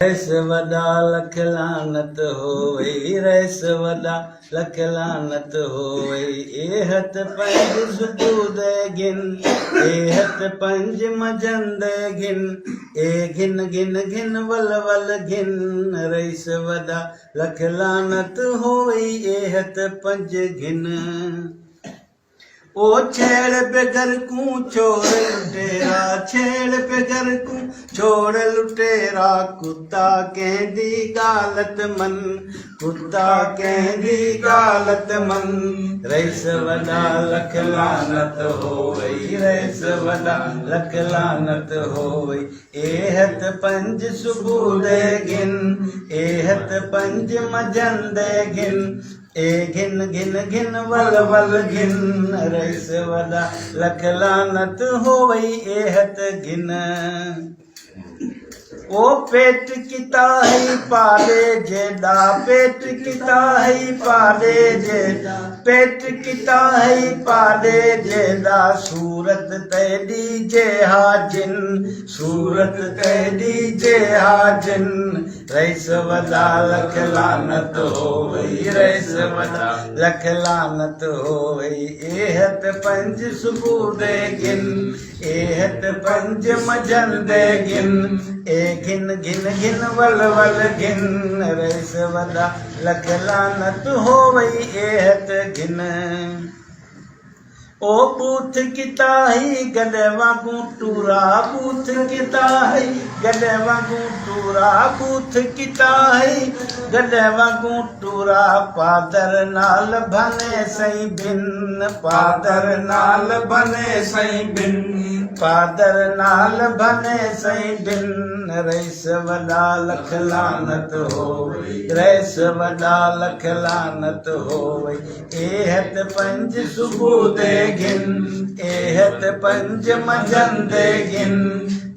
रैस वॾा लख लानत होई रैस वॾा लख लानत होई ए हथ पंज सुबूह गिन ए हथ पंज मजंद गिन ए गिन गिन गिन वल वल गिन रैस वॾा लख लानत होई ए हथ पंज गिन ओ छेड़ पे घर को छोड़ लुटेरा छेड़ पे घर को छोड़ लुटेरा कुत्ता कहंदी गालत मन कुत्ता कहंदी गालत मन रैस वॾा लख लानत होई रैस वॾा लख लानत होई ए हथ पंज सुबूह गिन ए हथ पंज मजंद गिन ए गिन गिन गिन वल वल गिन रैस वॾा लख लानत होई ए हथ गिन ओ पेट किता है पाले जेड़ा पेट किता है पाले जेड़ा पेट किता है पाले जेड़ा सूरत तेरी जे हाजिन सूरत तेरी जे हाजिन रैस वॾा लख लानत होई रैस वॾा लख लानत होई ए हथ पंज सुबूह गिन ए हथ पंज मजंद गिन ए गिन गिन गिन वल वल गिन रैस वॾा लख लानत होई ए हथ गिन ओ बूथ किता ही गले वांगू टूरा बूथ किता ही गले वांगू टूरा बूथ किता ही गले वांगू टूरा पादर नाल बने सही बिन पादर नाल बने सही बिन पादर नाल बने सही बिन रैस वॾा लख लानत होई रैस वॾा लख लानत होई ए हथ पंज सुबूह गिन ए हथ पंज मजंद गिन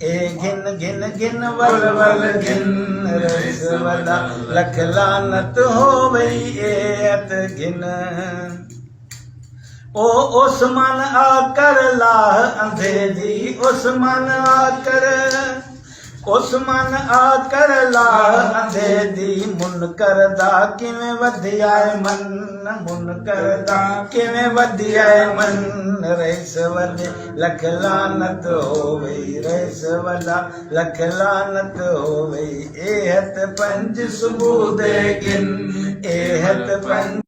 ए गिन गिन गिन वल वल गिन रैस वॾा लख लानत होई ए हथ गिन ओ ओसमान आकर लाह अंधेरी ओसमान आकर ओसमान आकर लाह अंधेरी मुनकर दा किवें वधिया मन मुनकर दा किवें वधिया मन रैस वॾे लख लानत होई रैस वॾा लख लानत होई ए हथ पंज सुबूह गिन ए हथ पंज